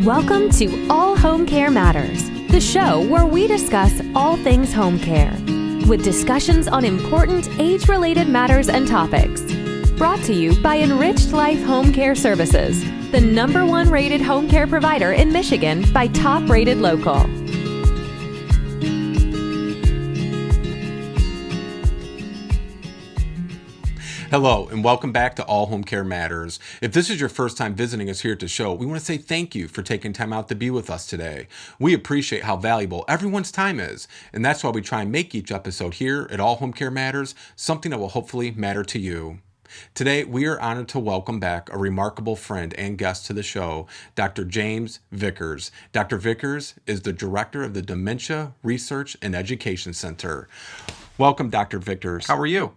Welcome to All Home Care Matters, the show where we discuss all things home care, with discussions on important age-related matters and topics. Brought to you by Enriched Life Home Care Services, the #1 rated home care provider in Michigan by Top Rated Local. Hello, and welcome back to All Home Care Matters. If this is your first time visiting us here at the show, we want to say thank you for taking time out to be with us today. We appreciate how valuable everyone's time is, and that's why we try and make each episode here at All Home Care Matters something that will hopefully matter to you. Today, we are honored to welcome back a remarkable friend and guest to the show, Dr. James Vickers. Dr. Vickers is the director of the Dementia Research and Education Center. Welcome, Dr. Vickers. How are you?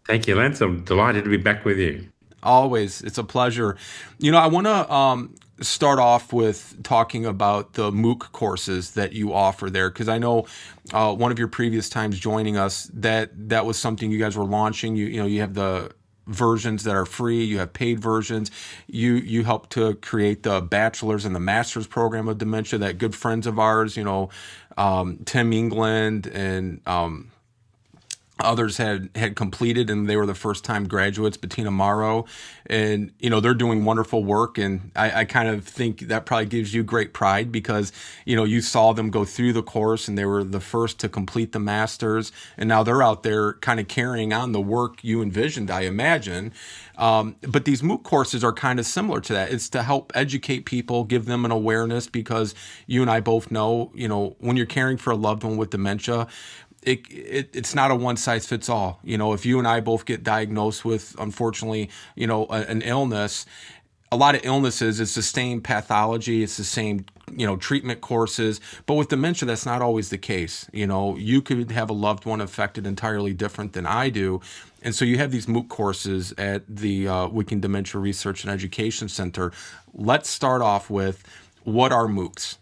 Thank you, Lance. I'm delighted to be back with you. Always. It's a pleasure. You know, I want to start off with talking about the MOOC courses that you offer there, because I know one of your previous times joining us, that was something you guys were launching. You have the versions that are free, you have paid versions. You helped to create the bachelor's and the master's program of dementia that good friends of ours, Tim England and others had completed, and they were the first time graduates, Bettina Morrow, and they're doing wonderful work. And I kind of think that probably gives you great pride because you saw them go through the course and they were the first to complete the master's, and now they're out there kind of carrying on the work you envisioned, I imagine. But these MOOC courses are kind of similar to that. It's to help educate people, give them an awareness, because you and I both know, when you're caring for a loved one with dementia, it's not a one-size-fits-all. If you and I both get diagnosed with, unfortunately, an illness, a lot of illnesses, it's the same pathology, it's the same, treatment courses. But with dementia, that's not always the case. You could have a loved one affected entirely different than I do. And so you have these MOOC courses at the Wicking Dementia Research and Education Center. Let's start off with, what are MOOCs?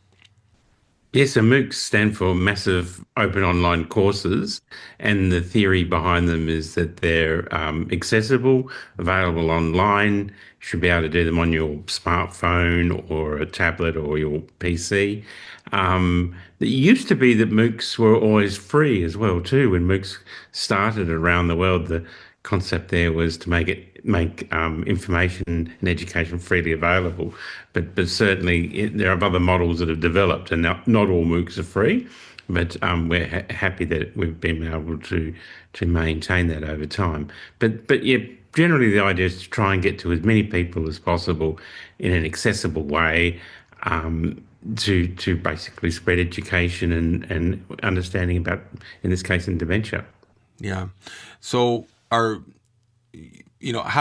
Yes, so MOOCs stand for Massive Open Online Courses, and the theory behind them is that they're accessible, available online. You should be able to do them on your smartphone or a tablet or your PC. It used to be that MOOCs were always free as well too. When MOOCs started around the world, the concept there was to make information and education freely available. But certainly there are other models that have developed, and not all MOOCs are free. But we're happy that we've been able to maintain that over time. But yeah, generally the idea is to try and get to as many people as possible in an accessible way, to basically spread education and understanding about, in this case, in dementia. Yeah. So how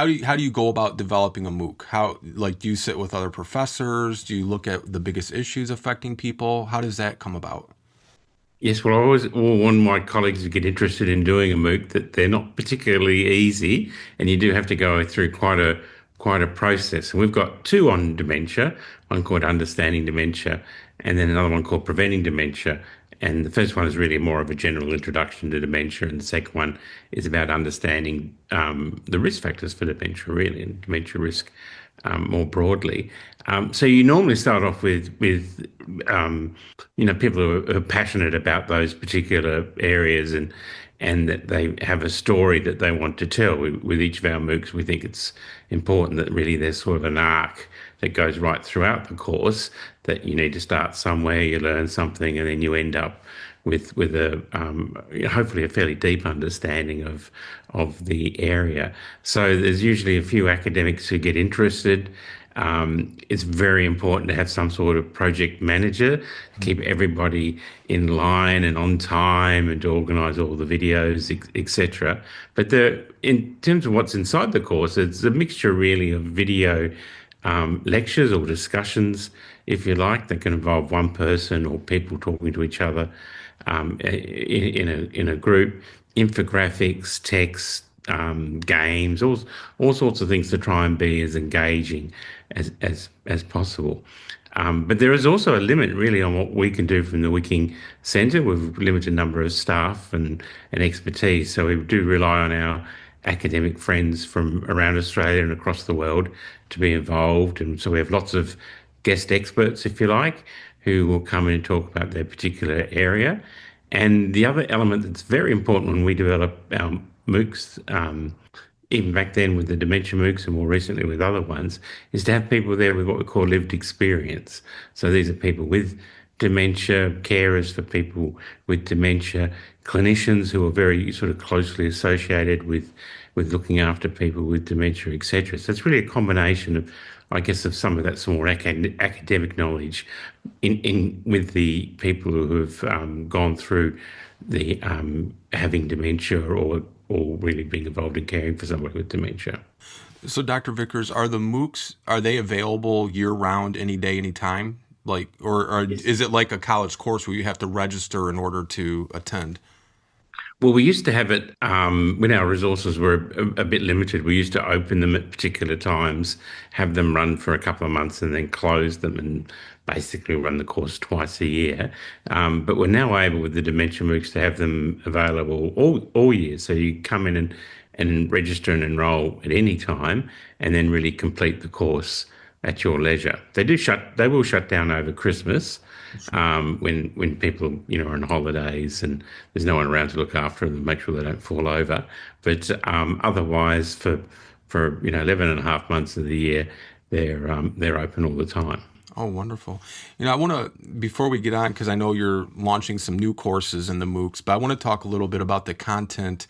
do you go about developing a MOOC? Do you sit with other professors? Do you look at the biggest issues affecting people? How does that come about? Yes, well, I always warn my colleagues who get interested in doing a MOOC that they're not particularly easy, and you do have to go through quite a process. And we've got two on dementia, one called Understanding Dementia, and then another one called Preventing Dementia. And the first one is really more of a general introduction to dementia, and the second one is about understanding the risk factors for dementia, really, and dementia risk more broadly. So you normally start off with people who are passionate about those particular areas and that they have a story that they want to tell. With each of our MOOCs, we think it's important that really there's sort of an arc that goes right throughout the course, that you need to start somewhere, you learn something, and then you end up with a hopefully a fairly deep understanding of the area. So there's usually a few academics who get interested. It's very important to have some sort of project manager to keep everybody in line and on time, and to organise all the videos, etc. But in terms of what's inside the course, it's a mixture really of video lectures or discussions, if you like, that can involve one person or people talking to each other in a group, infographics, text, games, all sorts of things to try and be as engaging as possible. But there is also a limit really on what we can do from the Wicking Centre. We've a limited number of staff and expertise, so we do rely on our academic friends from around Australia and across the world to be involved. And so we have lots of guest experts, if you like, who will come in and talk about their particular area. And the other element that's very important when we develop our MOOCs, even back then with the dementia MOOCs and more recently with other ones, is to have people there with what we call lived experience. So these are people with dementia, carers for people with dementia, clinicians who are very sort of closely associated with looking after people with dementia, etc. So it's really a combination of, I guess, of some of that more academic knowledge in with the people who have gone through the having dementia or really being involved in caring for somebody with dementia. So, Dr. Vickers, are the MOOCs, are they available year-round, any day, any time? Like, or Yes. is it like a college course where you have to register in order to attend? Well, we used to have it when our resources were a bit limited. We used to open them at particular times, have them run for a couple of months, and then close them and basically run the course twice a year. But we're now able with the dementia MOOCs to have them available all year. So you come in and register and enrol at any time, and then really complete the course at your leisure. They will shut down over Christmas, when people are on holidays and there's no one around to look after them and make sure they don't fall over. But otherwise, for 11 and a half months of the year, they're open all the time. Oh, wonderful. I want to, before we get on, because I know you're launching some new courses in the MOOCs, but I want to talk a little bit about the content.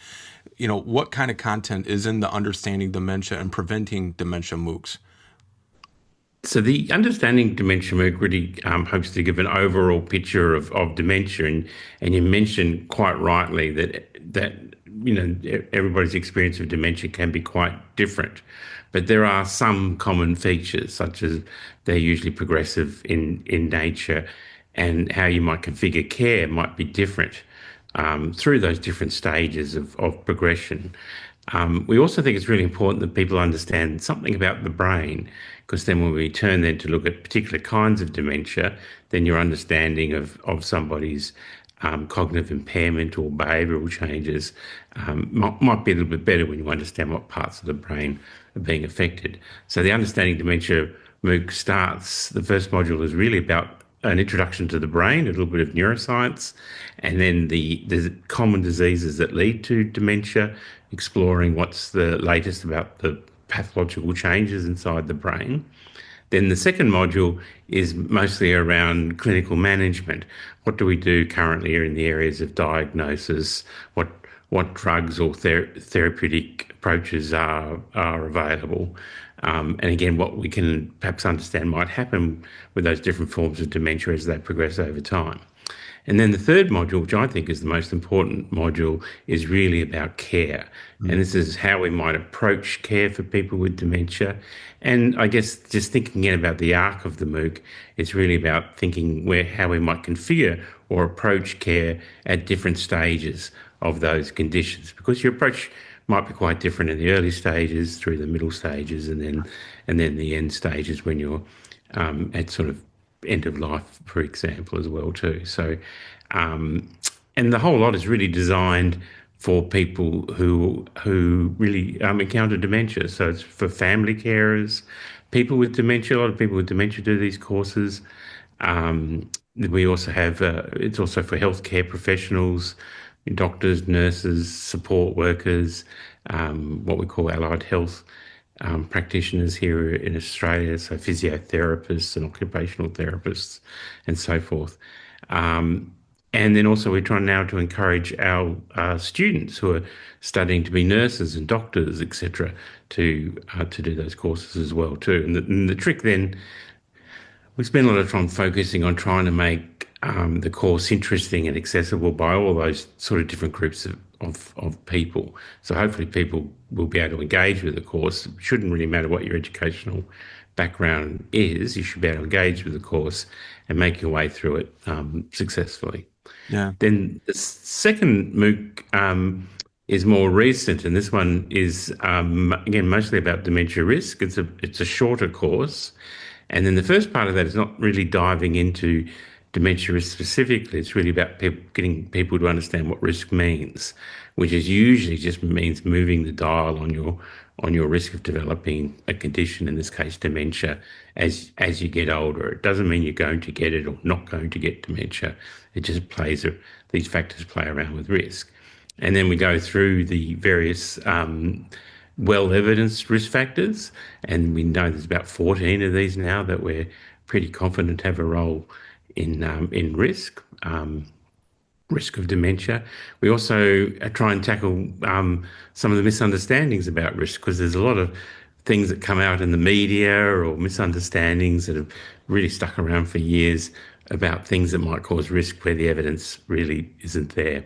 What kind of content is in the Understanding Dementia and Preventing Dementia MOOCs? So the Understanding Dementia MOOC really hopes to give an overall picture of dementia, and you mentioned quite rightly that everybody's experience of dementia can be quite different, but there are some common features, such as they're usually progressive in nature, and how you might configure care might be different through those different stages of progression. We also think it's really important that people understand something about the brain, because then when we turn then to look at particular kinds of dementia, then your understanding of somebody's cognitive impairment or behavioural changes might be a little bit better when you understand what parts of the brain are being affected. So the Understanding Dementia MOOC starts, the first module is really about an introduction to the brain, a little bit of neuroscience, and then the common diseases that lead to dementia, exploring what's the latest about the pathological changes inside the brain. Then the second module is mostly around clinical management. What do we do currently in the areas of diagnosis? What drugs or therapeutic approaches are available? And again, what we can perhaps understand might happen with those different forms of dementia as they progress over time. And then the third module, which I think is the most important module, is really about care. And this is how we might approach care for people with dementia. And I guess just thinking again about the arc of the MOOC, it's really about thinking how we might configure or approach care at different stages of those conditions, because your approach might be quite different in the early stages, through the middle stages, and then the end stages when you're at sort of end of life, for example, as well too. So, and the whole lot is really designed for people who really encounter dementia. So it's for family carers, people with dementia. A lot of people with dementia do these courses. We also have it's also for healthcare professionals, doctors, nurses, support workers, what we call allied health practitioners here in Australia, so physiotherapists and occupational therapists and so forth. And then also we're trying now to encourage our students who are studying to be nurses and doctors, etc., to do those courses as well too. And the trick then, we spend a lot of time focusing on trying to make the course interesting and accessible by all those sort of different groups of people. So hopefully people will be able to engage with the course. It shouldn't really matter what your educational background is. You should be able to engage with the course and make your way through it successfully. Yeah. Then the second MOOC is more recent, and this one is again mostly about dementia risk. It's a shorter course, and then the first part of that is not really diving into dementia risk specifically, it's really about getting people to understand what risk means, which is usually just means moving the dial on your risk of developing a condition, in this case dementia, as you get older. It doesn't mean you're going to get it or not going to get dementia. It just these factors play around with risk. And then we go through the various well-evidenced risk factors, and we know there's about 14 of these now that we're pretty confident have a role in risk of dementia. We also try and tackle some of the misunderstandings about risk, because there's a lot of things that come out in the media or misunderstandings that have really stuck around for years about things that might cause risk where the evidence really isn't there.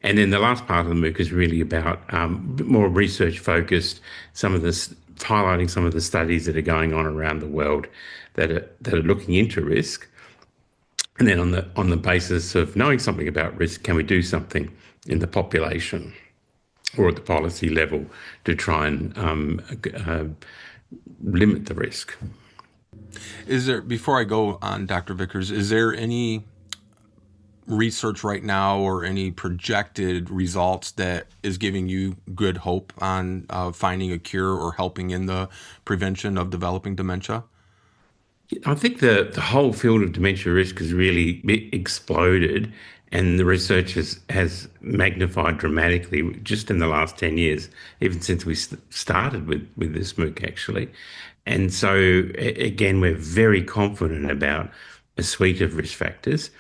And then the last part of the MOOC is really about a bit more research focused, highlighting some of the studies that are going on around the world that are looking into risk. And then on the basis of knowing something about risk, can we do something in the population or at the policy level to try and limit the risk? Before I go on, Dr. Vickers, is there any research right now or any projected results that is giving you good hope on finding a cure or helping in the prevention of developing dementia? I think the whole field of dementia risk has really exploded, and the research has magnified dramatically just in the last 10 years, even since we started with this MOOC, actually. And so, again, we're very confident about a suite of risk factors.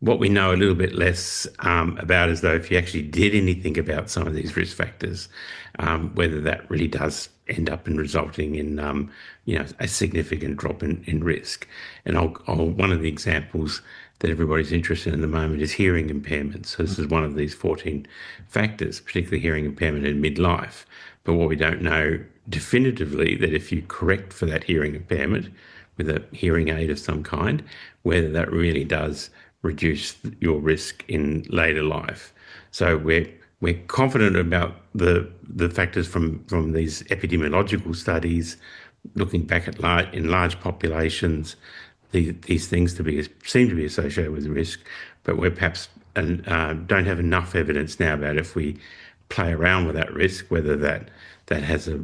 What we know a little bit less about is, though, if you actually did anything about some of these risk factors, whether that really does end up in resulting in a significant drop in risk. And one of the examples that everybody's interested in at the moment is hearing impairment. So this is one of these 14 factors, particularly hearing impairment in midlife. But what we don't know definitively, that if you correct for that hearing impairment with a hearing aid of some kind, whether that really does reduce your risk in later life. So we're confident about the factors from these epidemiological studies, looking back at in large populations, these things seem to be associated with risk, but we're perhaps don't have enough evidence now about if we play around with that risk, whether that has a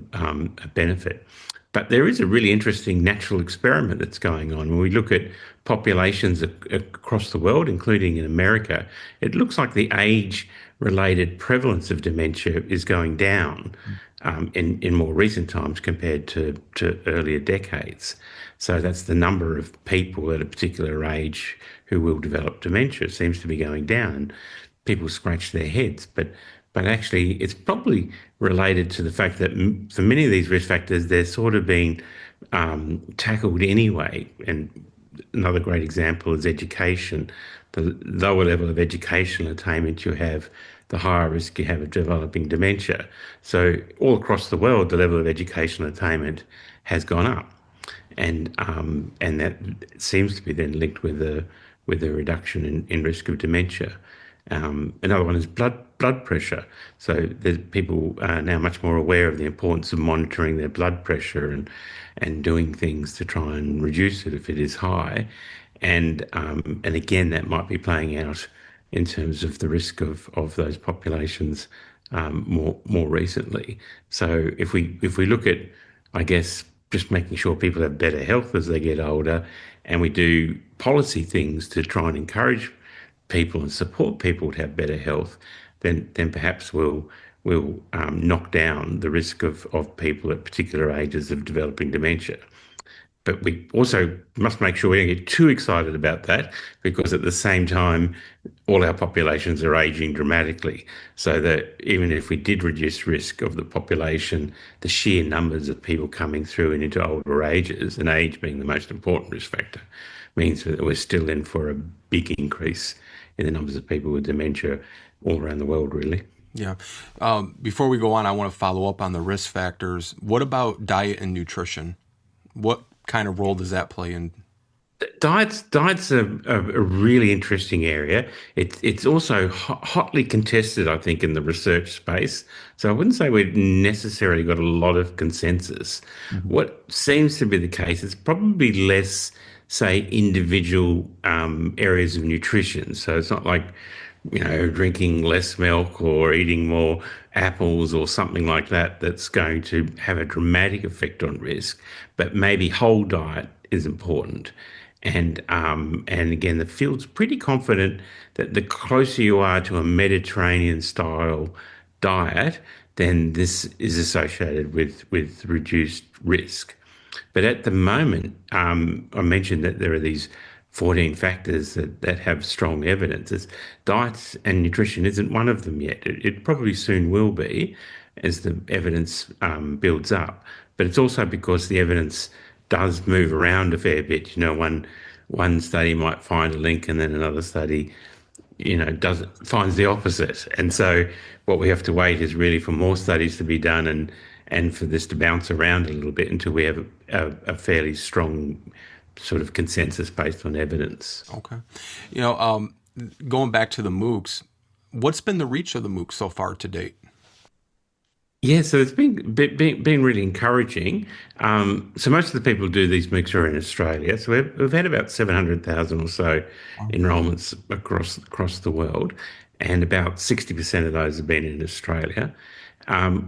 benefit. But there is a really interesting natural experiment that's going on. When we look at populations across the world, including in America, it looks like the age-related prevalence of dementia is going down in more recent times compared to earlier decades. So that's the number of people at a particular age who will develop dementia seems to be going down. People scratch their heads, but actually it's probably related to the fact that for many of these risk factors, they're sort of being tackled anyway. And another great example is education. The lower level of educational attainment you have, the higher risk you have of developing dementia. So all across the world, the level of educational attainment has gone up. And that seems to be then linked with a reduction in risk of dementia. Another one is blood pressure. So people are now much more aware of the importance of monitoring their blood pressure and doing things to try and reduce it if it is high. And again, that might be playing out in terms of the risk of those populations more recently. So if we look at, I guess, just making sure people have better health as they get older, and we do policy things to try and encourage people and support people to have better health, then perhaps we'll knock down the risk of people at particular ages of developing dementia. But we also must make sure we don't get too excited about that, because at the same time, all our populations are aging dramatically. So that even if we did reduce risk of the population, the sheer numbers of people coming through and into older ages, and age being the most important risk factor, means that we're still in for a big increase in the numbers of people with dementia all around the world, really. Yeah. Before we go on, I want to follow up on the risk factors. What about diet and nutrition? What kind of role does that play in? Diet's a really interesting area. It's also hotly contested, I think, in the research space. So I wouldn't say we've necessarily got a lot of consensus. Mm-hmm. What seems to be the case is probably less say, individual areas of nutrition. So it's not like, drinking less milk or eating more apples or something like that that's going to have a dramatic effect on risk. But maybe whole diet is important. And again, the field's pretty confident that the closer you are to a Mediterranean style diet, then this is associated with reduced risk. But at the moment, I mentioned that there are these 14 factors that have strong evidence. Diet and nutrition isn't one of them yet. It probably soon will be as the evidence builds up. But it's also because the evidence does move around a fair bit. One study might find a link, and then another study, finds the opposite. And so what we have to wait is really for more studies to be done and for this to bounce around a little bit until we have a fairly strong sort of consensus based on evidence. Okay. Going back to the MOOCs, what's been the reach of the MOOCs so far to date? Yeah, so it's been really encouraging. So most of the people who do these MOOCs are in Australia. So we've had about 700,000 or so enrolments across the world, and about 60% of those have been in Australia.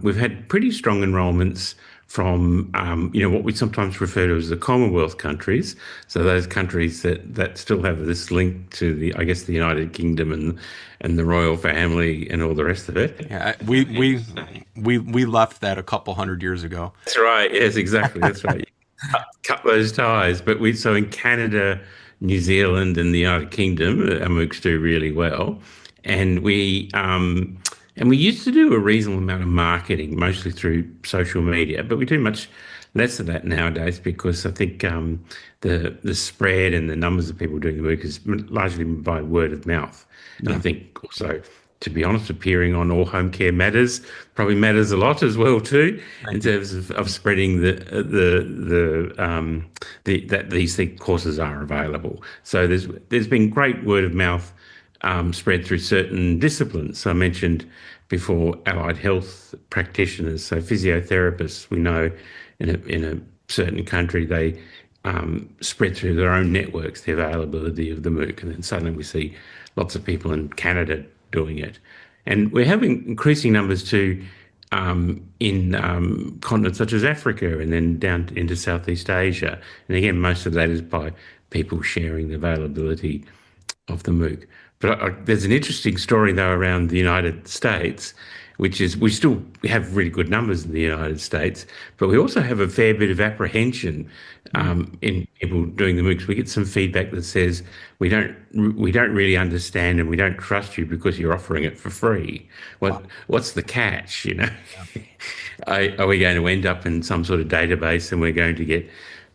We've had pretty strong enrolments from what we sometimes refer to as the Commonwealth countries. So those countries that still have this link to the United Kingdom and the royal family and all the rest of it. Yeah, we left that a couple hundred years ago. That's right. Yes, exactly. That's right. Cut those ties. But so in Canada, New Zealand, and the United Kingdom, our MOOCs do really well, and we used to do a reasonable amount of marketing, mostly through social media, but we do much less of that nowadays because I think the spread and the numbers of people doing the work is largely by word of mouth. And I think also, to be honest, appearing on All Home Care Matters probably matters a lot as well too, in terms of spreading that these courses are available. So there's been great word of mouth spread through certain disciplines. So I mentioned before allied health practitioners, so physiotherapists. We know in a certain country they spread through their own networks the availability of the MOOC, and then suddenly we see lots of people in Canada doing it. And we're having increasing numbers too in continents such as Africa and then down into Southeast Asia. And again, most of that is by people sharing the availability of the MOOC. But there's an interesting story, though, around the United States, which is we still have really good numbers in the United States, but we also have a fair bit of apprehension in people doing the MOOCs. We get some feedback that says we don't really understand and we don't trust you because you're offering it for free. What's the catch? Are we going to end up in some sort of database and we're going to get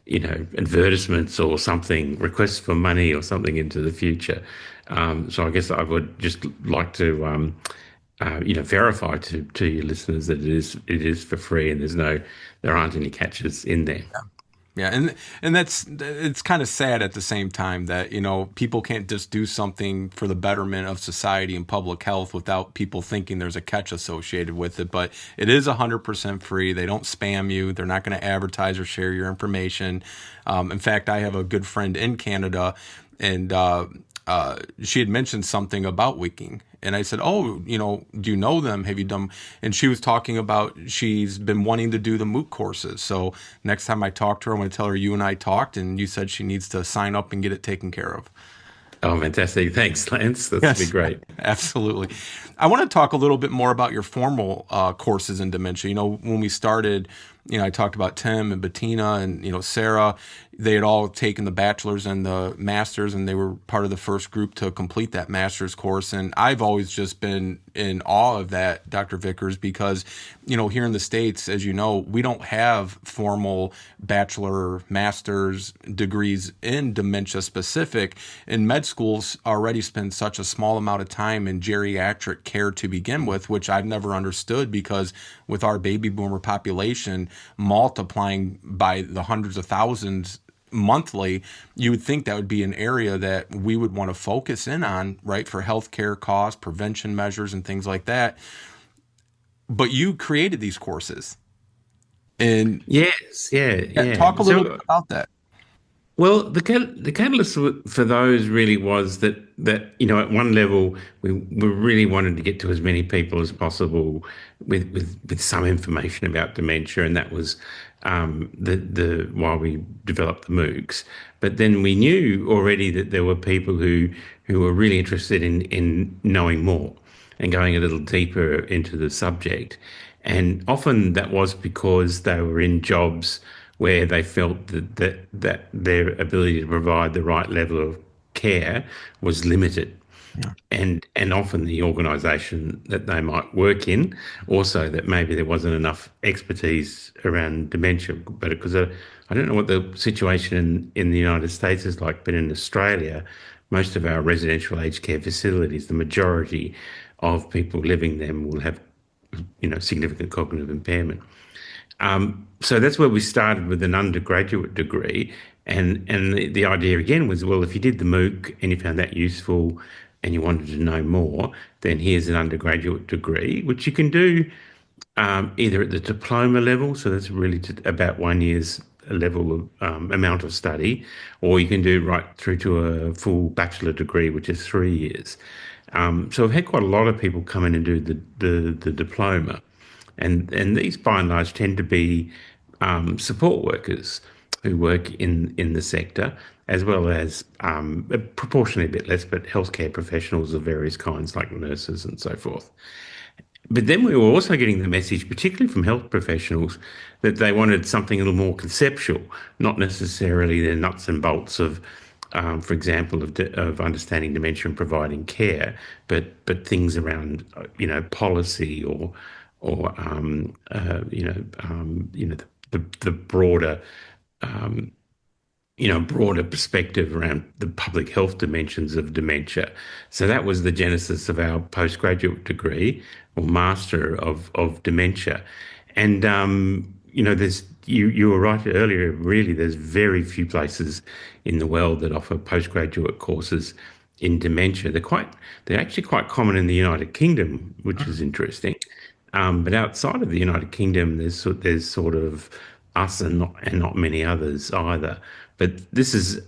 advertisements or something, requests for money or something into the future? So I guess I would just like to, verify to your listeners that it is for free and there aren't any catches in there. Yeah, and it's kind of sad at the same time that people can't just do something for the betterment of society and public health without people thinking there's a catch associated with it. But it is 100% free. They don't spam you. They're not going to advertise or share your information. In fact, I have a good friend in Canada, and she had mentioned something about Wicking. And I said, oh, do you know them? Have you done? And she was talking about she's been wanting to do the MOOC courses. So next time I talk to her, I'm going to tell her you and I talked, and you said she needs to sign up and get it taken care of. Oh, fantastic. Thanks, Lance. That's be great. Absolutely. I want to talk a little bit more about your formal courses in dementia. When we started, I talked about Tim and Bettina and, Sarah. They had all taken the bachelor's and the master's, and they were part of the first group to complete that master's course. And I've always just been in awe of that, Dr. Vickers, because, here in the States, as you know, we don't have formal bachelor, master's degrees in dementia specific. And med schools already spend such a small amount of time in geriatric care to begin with, which I've never understood, because with our baby boomer population multiplying by the hundreds of thousands monthly, you would think that would be an area that we would want to focus in on, right, for healthcare costs, prevention measures, and things like that. But you created these courses. And yes, yeah. Talk a little bit about that. Well, the catalyst for those really was that at one level we really wanted to get to as many people as possible with some information about dementia, and that was the while we developed the MOOCs. But then we knew already that there were people who were really interested in knowing more and going a little deeper into the subject. And often that was because they were in jobs where they felt that their ability to provide the right level of care was limited. Yeah. And often the organisation that they might work in, also that maybe there wasn't enough expertise around dementia. But because I don't know what the situation in the United States is like, but in Australia, most of our residential aged care facilities, the majority of people living them will have, significant cognitive impairment. So that's where we started with an undergraduate degree. And the idea again was, well, if you did the MOOC and you found that useful and you wanted to know more, then here's an undergraduate degree, which you can do either at the diploma level, so that's really about 1 year's level of amount of study, or you can do right through to a full bachelor degree, which is 3 years. So I've had quite a lot of people come in and do the diploma. And these, by and large, tend to be support workers who work in the sector, as well as proportionally a bit less, but healthcare professionals of various kinds, like nurses and so forth. But then we were also getting the message, particularly from health professionals, that they wanted something a little more conceptual, not necessarily the nuts and bolts of, for example, of understanding dementia and providing care, but things around, policy or the broader broader perspective around the public health dimensions of dementia. So that was the genesis of our postgraduate degree or Master of Dementia. And, there's you were right earlier, really, there's very few places in the world that offer postgraduate courses in dementia. They're actually quite common in the United Kingdom, which is interesting. But outside of the United Kingdom, there's sort of us and not many others either. But this has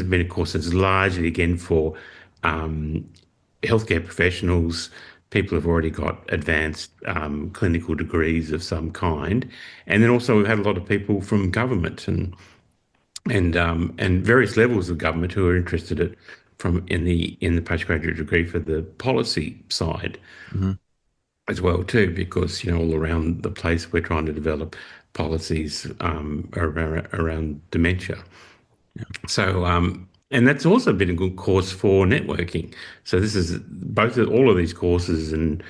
been a course that's largely again for healthcare professionals, people who've already got advanced clinical degrees of some kind, and then also we've had a lot of people from government and various levels of government who are interested in the postgraduate degree for the policy side. Mm-hmm. As well too, because all around the place we're trying to develop policies around dementia. Yeah. So and that's also been a good course for networking. So this is all of these courses, and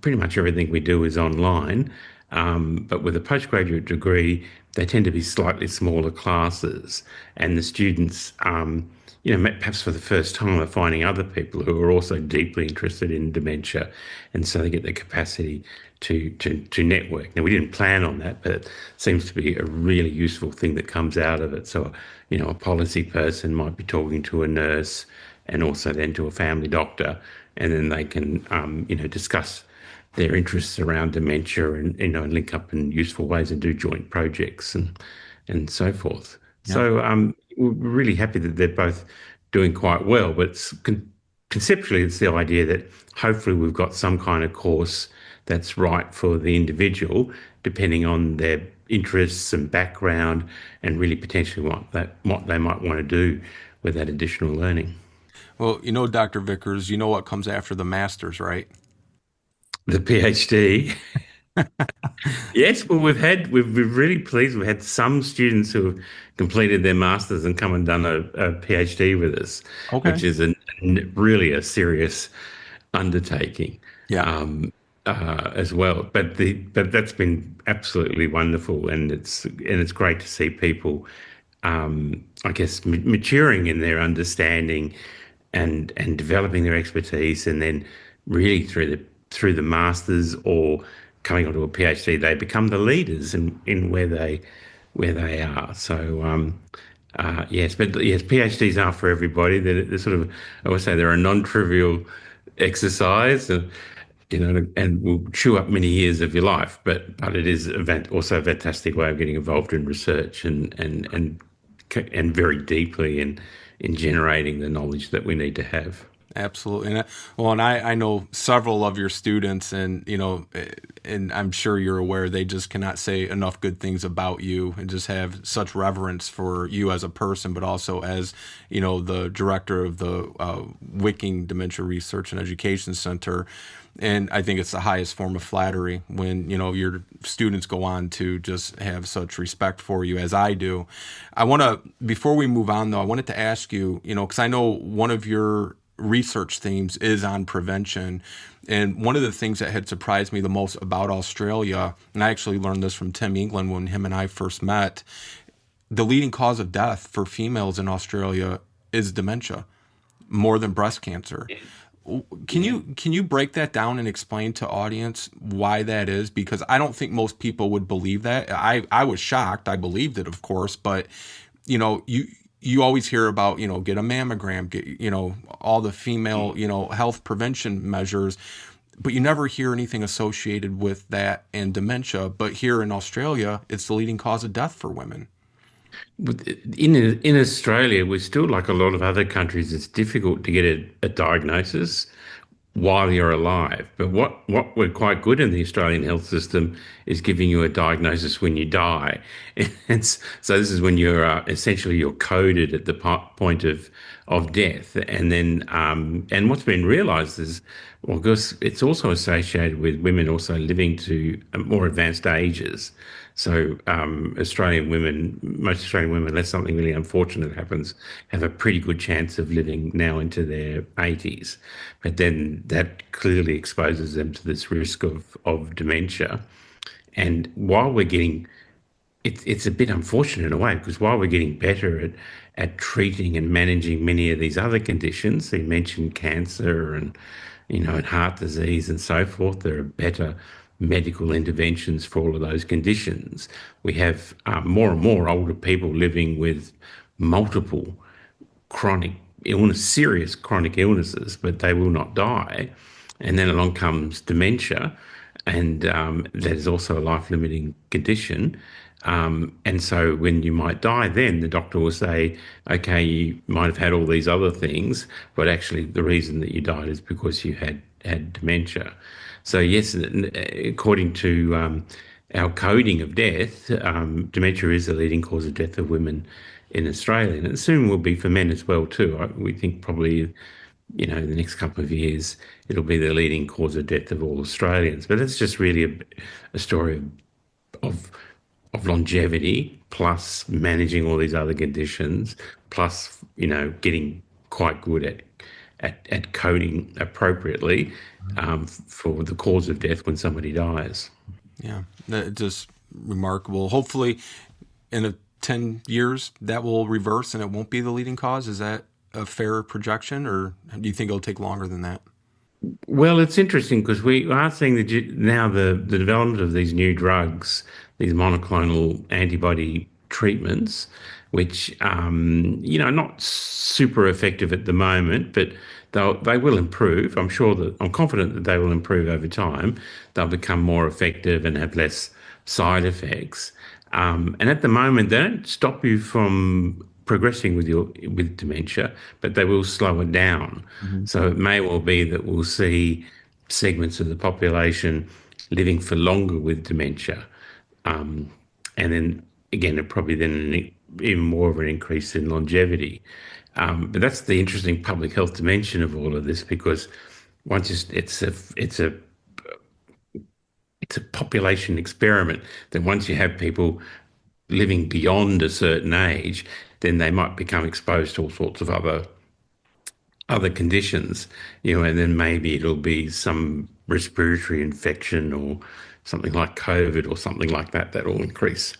pretty much everything we do is online. But with a postgraduate degree, they tend to be slightly smaller classes, and the students, perhaps for the first time, are finding other people who are also deeply interested in dementia, and so they get the capacity to network. Now, we didn't plan on that, but it seems to be a really useful thing that comes out of it. So, a policy person might be talking to a nurse and also then to a family doctor, and then they can, discuss their interests around dementia and link up in useful ways and do joint projects and so forth. Yeah. So we're really happy that they're both doing quite well, but conceptually it's the idea that hopefully we've got some kind of course that's right for the individual, depending on their interests and background, and really potentially what they might want to do with that additional learning. Well, Dr. Vickers, what comes after the master's, right? The PhD. Yes, well, we're really pleased. We've had some students who have completed their masters and come and done a PhD with us, okay, which is really a serious undertaking. Yeah. As well, but that's been absolutely wonderful, and it's great to see people, I guess, maturing in their understanding and developing their expertise, and then really through the masters or coming onto a PhD, they become the leaders in where they are. So yes, but yes, PhDs are for everybody. They're sort of, I would say, they're a non-trivial exercise. And will chew up many years of your life, but it is also a fantastic way of getting involved in research and and very deeply in generating the knowledge that we need to have. Absolutely. And I know several of your students, and and I'm sure you're aware, they just cannot say enough good things about you and just have such reverence for you as a person, but also as the director of the Wicking Dementia Research and Education Center. And I think it's the highest form of flattery when your students go on to just have such respect for you, as I do. Before we move on though, I wanted to ask you, because I know one of your research themes is on prevention. And one of the things that had surprised me the most about Australia, and I actually learned this from Tim England when him and I first met, the leading cause of death for females in Australia is dementia, more than breast cancer. Can you break that down and explain to audience why that is? Because I don't think most people would believe that. I was shocked. I believed it, of course, but you always hear about, get a mammogram, get, all the female, health prevention measures, but you never hear anything associated with that and dementia. But here in Australia, it's the leading cause of death for women. In Australia, we're still like a lot of other countries. It's difficult to get a diagnosis while you're alive. But what we're quite good in the Australian health system is giving you a diagnosis when you die. And so this is when you're essentially you're coded at the point of death. And then and what's been realised is, well, because it's also associated with women also living to more advanced ages. So most Australian women, unless something really unfortunate happens, have a pretty good chance of living now into their 80s. But then that clearly exposes them to this risk of dementia. And while we're getting, it's a bit unfortunate in a way, because while we're getting better at treating and managing many of these other conditions, so you mentioned cancer and and heart disease and so forth, there are better medical interventions for all of those conditions. We have more and more older people living with multiple chronic illness, serious chronic illnesses, but they will not die. And then along comes dementia, and that is also a life-limiting condition. And so when you might die, then the doctor will say, okay, you might have had all these other things, but actually the reason that you died is because you had dementia. So yes, according to our coding of death, dementia is the leading cause of death of women in Australia, and it soon will be for men as well too. We think probably, in the next couple of years, it'll be the leading cause of death of all Australians. But it's just really a story of longevity, plus managing all these other conditions, plus getting quite good at coding appropriately for the cause of death when somebody dies. Yeah, that's just remarkable. Hopefully, in 10 years, that will reverse and it won't be the leading cause. Is that a fair projection, or do you think it'll take longer than that? Well, it's interesting because we are seeing now the development of these new drugs, these monoclonal antibody treatments, which not super effective at the moment, but they will improve. I'm confident that they will improve over time. They'll become more effective and have less side effects. And at the moment, they don't stop you from progressing with dementia, but they will slow it down. Mm-hmm. So it may well be that we'll see segments of the population living for longer with dementia. And then again, it probably then even more of an increase in longevity. But that's the interesting public health dimension of all of this, because it's a population experiment that once you have people living beyond a certain age, then they might become exposed to all sorts of other conditions, and then maybe it'll be some respiratory infection or something like COVID or something like that will increase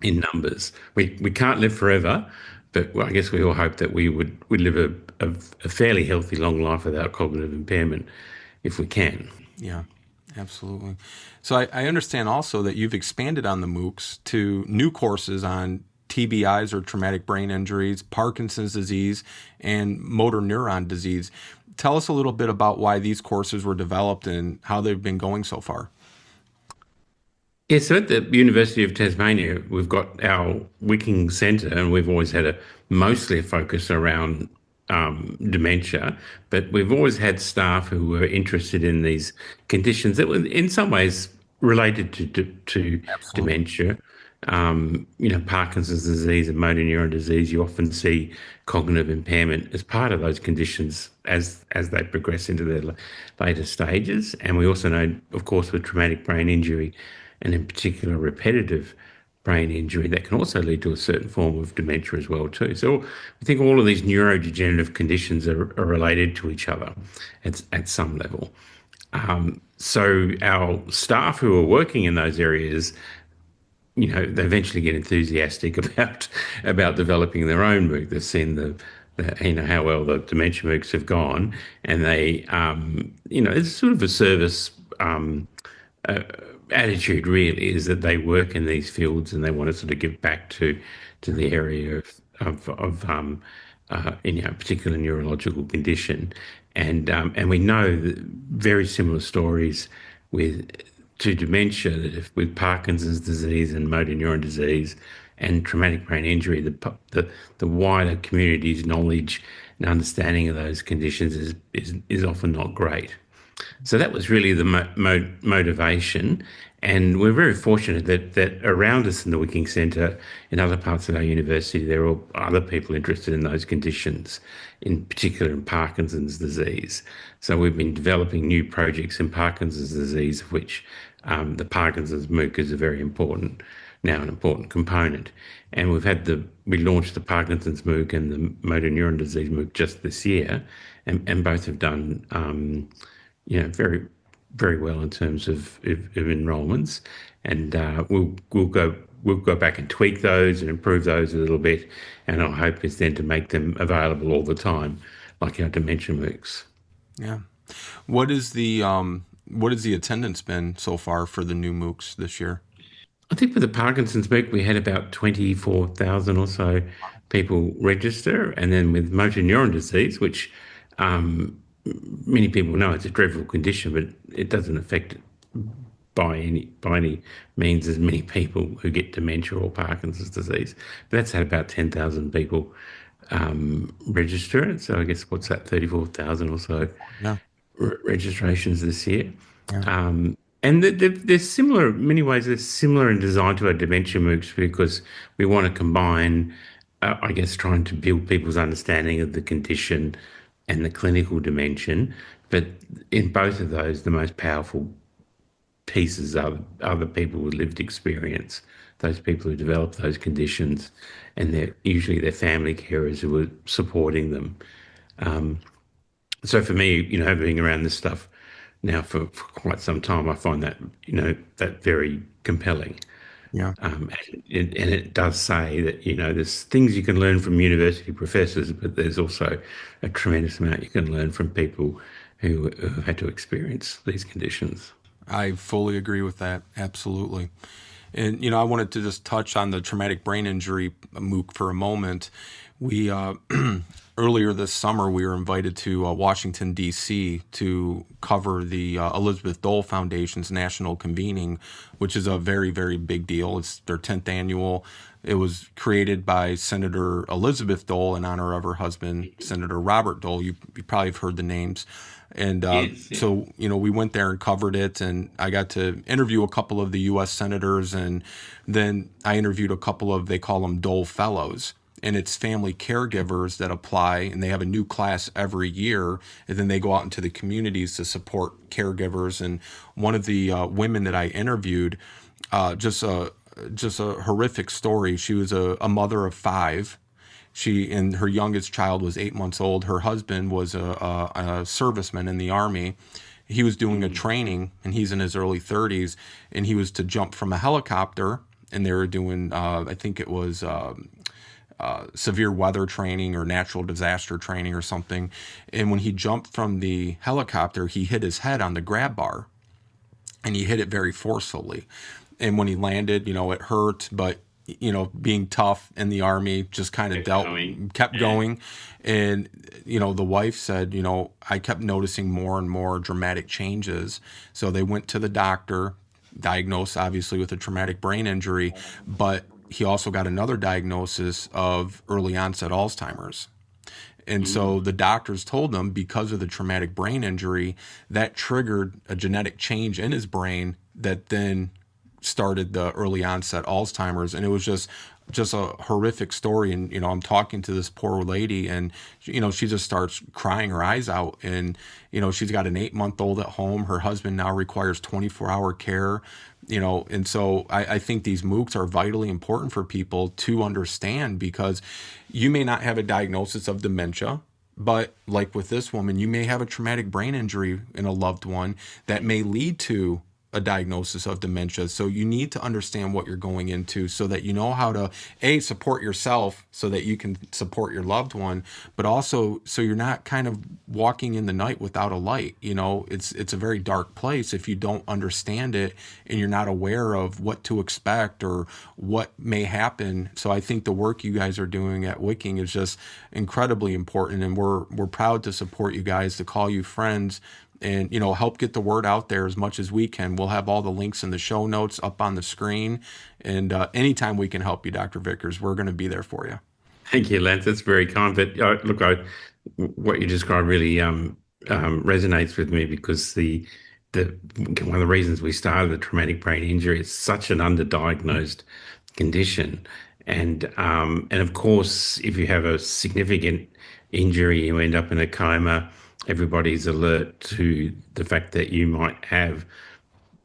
in numbers. We can't live forever, but I guess we all hope that we would live a fairly healthy long life without cognitive impairment if we can. Yeah. Absolutely. So I understand also that you've expanded on the MOOCs to new courses on TBIs or traumatic brain injuries, Parkinson's disease, and motor neuron disease. Tell us a little bit about why these courses were developed and how they've been going so far. Yeah, so at the University of Tasmania, we've got our Wicking Centre, and we've always had mostly a focus around dementia, but we've always had staff who were interested in these conditions that were in some ways related to Absolutely. dementia. Parkinson's disease and motor neuron disease, you often see cognitive impairment as part of those conditions as they progress into their later stages. And we also know, of course, with traumatic brain injury, and in particular repetitive brain injury, that can also lead to a certain form of dementia as well too. So I think all of these neurodegenerative conditions are related to each other at some level. So our staff who are working in those areas, they eventually get enthusiastic about developing their own MOOC. They've seen how well the dementia MOOCs have gone, and they, it's sort of a service attitude really, is that they work in these fields and they want to sort of give back to the area of particular neurological condition, and we know that very similar stories to dementia, that with Parkinson's disease and motor neuron disease and traumatic brain injury, the wider community's knowledge and understanding of those conditions is often not great. So that was really the motivation. And we're very fortunate that around us in the Wicking Centre, in other parts of our university, there are other people interested in those conditions, in particular in Parkinson's disease. So we've been developing new projects in Parkinson's disease, of which the Parkinson's MOOC is an important component. And we launched the Parkinson's MOOC and the motor neuron disease MOOC just this year, and both have done very, very well in terms of enrolments, and we'll go back and tweak those and improve those a little bit. And our hope is then to make them available all the time, like our dementia MOOCs. Yeah. What is the attendance been so far for the new MOOCs this year? I think for the Parkinson's MOOC, we had about 24,000 or so people register, and then with motor neuron disease, which many people know it's a dreadful condition, but it doesn't affect by any means as many people who get dementia or Parkinson's disease. But that's had about 10,000 people register. So I guess what's that, 34,000 or so Yeah. registrations this year. Yeah. And they're similar in many ways. They're similar in design to our dementia MOOCs, because we want to combine, trying to build people's understanding of the condition and the clinical dimension. But in both of those, the most powerful pieces are the people with lived experience, those people who develop those conditions, and they're usually their family carers who are supporting them. So for me, being around this stuff now for quite some time, I find that, that very compelling. Yeah. And it does say that, there's things you can learn from university professors, but there's also a tremendous amount you can learn from people who have had to experience these conditions. I fully agree with that. Absolutely. And, I wanted to just touch on the traumatic brain injury MOOC for a moment. We, earlier this summer, we were invited to Washington, D.C. to cover the Elizabeth Dole Foundation's national convening, which is a very, very big deal. It's their 10th annual. It was created by Senator Elizabeth Dole in honor of her husband, Senator Robert Dole. You probably have heard the names. And Yes. so, we went there and covered it, and I got to interview a couple of the U.S. senators, and then I interviewed a couple of, they call them Dole Fellows, and it's family caregivers that apply, and they have a new class every year, and then they go out into the communities to support caregivers. And one of the women that I interviewed, just a horrific story. She was a mother of 5. And her youngest child was 8 months old. Her husband was a serviceman in the Army. He was doing a training, and he's in his early 30s, and he was to jump from a helicopter, and they were doing, I think it was severe weather training or natural disaster training or something. And when he jumped from the helicopter, he hit his head on the grab bar, and he hit it very forcefully. And when he landed, it hurt, but being tough in the Army, just kind of kept going. And, the wife said, I kept noticing more and more dramatic changes. So they went to the doctor. diagnosed obviously with a traumatic brain injury, but he also got another diagnosis of early onset Alzheimer's. And so the doctors told him, because of the traumatic brain injury, that triggered a genetic change in his brain that then started the early onset Alzheimer's. And it was just a horrific story. And, I'm talking to this poor lady, and, she just starts crying her eyes out. And, she's got an 8-month-old at home. Her husband now requires 24-hour care. And so I think these MOOCs are vitally important for people to understand, because you may not have a diagnosis of dementia, but like with this woman, you may have a traumatic brain injury in a loved one that may lead to a diagnosis of dementia. So you need to understand what you're going into, so that you know how to support yourself so that you can support your loved one, but also so you're not kind of walking in the night without a light. It's a very dark place if you don't understand it and you're not aware of what to expect or what may happen. So I think the work you guys are doing at Wicking is just incredibly important, and we're proud to support you guys, to call you friends, and help get the word out there as much as we can. We'll have all the links in the show notes up on the screen, and anytime we can help you, Dr. Vickers, we're going to be there for you. Thank you, Lance. That's very kind. But look, what you described really resonates with me, because the one of the reasons we started the traumatic brain injury is such an underdiagnosed condition, and of course, if you have a significant injury, you end up in a coma. Everybody's alert to the fact that you might have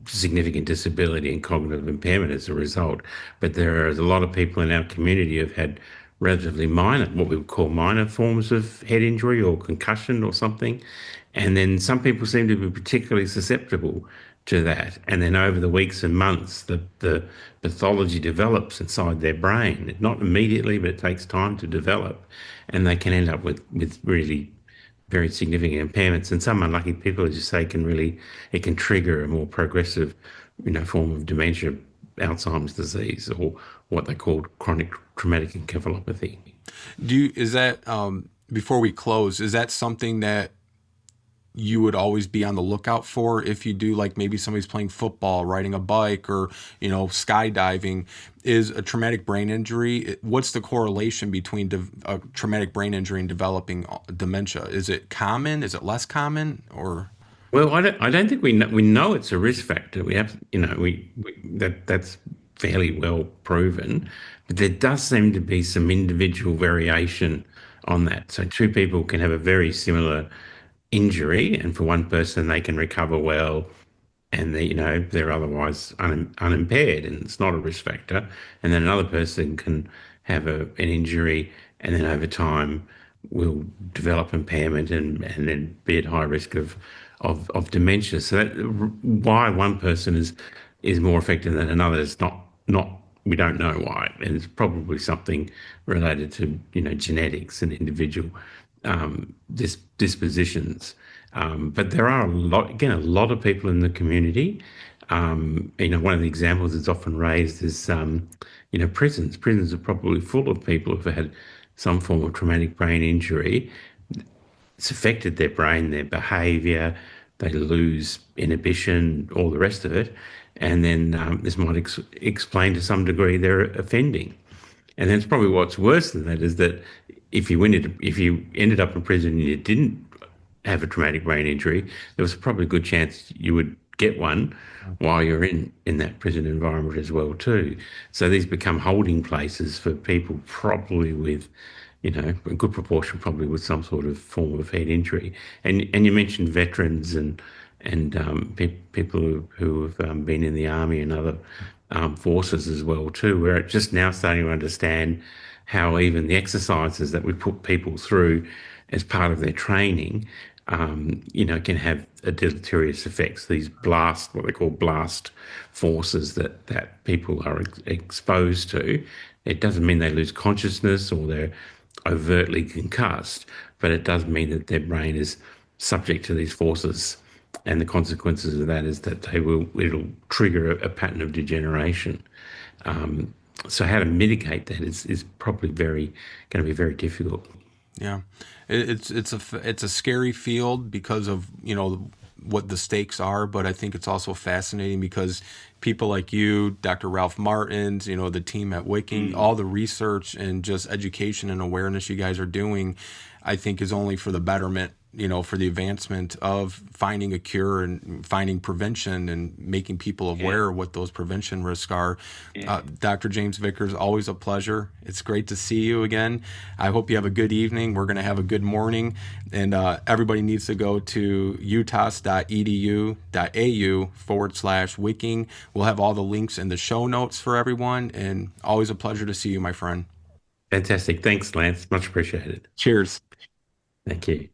significant disability and cognitive impairment as a result. But there are a lot of people in our community who've had relatively minor, what we would call minor forms of head injury or concussion or something. And then some people seem to be particularly susceptible to that. And then over the weeks and months, the pathology develops inside their brain. Not immediately, but it takes time to develop. And they can end up with really very significant impairments. And some unlucky people, as you say, it can trigger a more progressive, form of dementia, Alzheimer's disease, or what they call chronic traumatic encephalopathy. Before we close, is that something that you would always be on the lookout for if you do, like maybe somebody's playing football, riding a bike, or, skydiving? Is a traumatic brain injury, what's the correlation between a traumatic brain injury and developing dementia? Is it common? Is it less common? Or? Well, I don't think we know it's a risk factor. We have, that's fairly well proven, but there does seem to be some individual variation on that. So two people can have a very similar injury, and for one person they can recover well, and they're otherwise unimpaired, and it's not a risk factor. And then another person can have an injury, and then over time will develop impairment and then be at high risk of dementia. So why one person is more affected than another is not we don't know why, and it's probably something related to genetics and individual dispositions. But there are a lot of people in the community. One of the examples that's often raised is, prisons. Prisons are probably full of people who've had some form of traumatic brain injury. It's affected their brain, their behaviour, they lose inhibition, all the rest of it. And then this might explain to some degree their offending. And that's probably what's worse than that, is that if you ended up in prison and you didn't have a traumatic brain injury, there was probably a good chance you would get one while you're in that prison environment as well too. So these become holding places for people probably with, a good proportion probably with some sort of form of head injury. And you mentioned veterans and people who have been in the army and other armed forces as well too. We're just now starting to understand how even the exercises that we put people through as part of their training, can have a deleterious effects. These what they call blast forces that people are exposed to. It doesn't mean they lose consciousness or they're overtly concussed, but it does mean that their brain is subject to these forces, and the consequences of that is that it'll trigger a pattern of degeneration. So how to mitigate that is probably going to be very difficult. Yeah, it's a scary field because of what the stakes are, but I think it's also fascinating because people like you, Dr. Ralph Martins, the team at Wicking, all the research and just education and awareness you guys are doing, I think is only for the betterment, for the advancement of finding a cure and finding prevention and making people aware of what those prevention risks are. Dr. James Vickers, always a pleasure. It's great to see you again. I hope you have a good evening. We're going to have a good morning. And everybody needs to go to utas.edu.au/Wicking. We'll have all the links in the show notes for everyone. And always a pleasure to see you, my friend. Fantastic. Thanks, Lance. Much appreciated. Cheers. Thank you.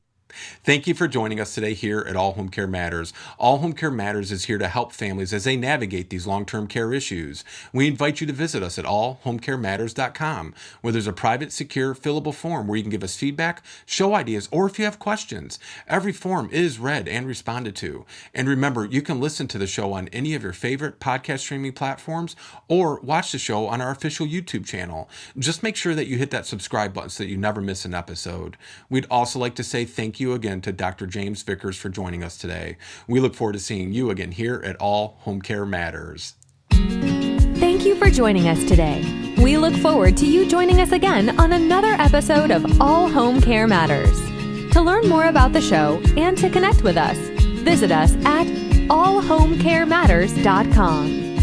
Thank you for joining us today here at All Home Care Matters. All Home Care Matters is here to help families as they navigate these long-term care issues. We invite you to visit us at allhomecarematters.com, where there's a private, secure, fillable form where you can give us feedback, show ideas, or if you have questions. Every form is read and responded to. And remember, you can listen to the show on any of your favorite podcast streaming platforms or watch the show on our official YouTube channel. Just make sure that you hit that subscribe button so that you never miss an episode. We'd also like to say thank you again to Dr. James Vickers for joining us today. We look forward to seeing you again here at All Home Care Matters. Thank you for joining us today. We look forward to you joining us again on another episode of All Home Care Matters. To learn more about the show and to connect with us, visit us at allhomecarematters.com.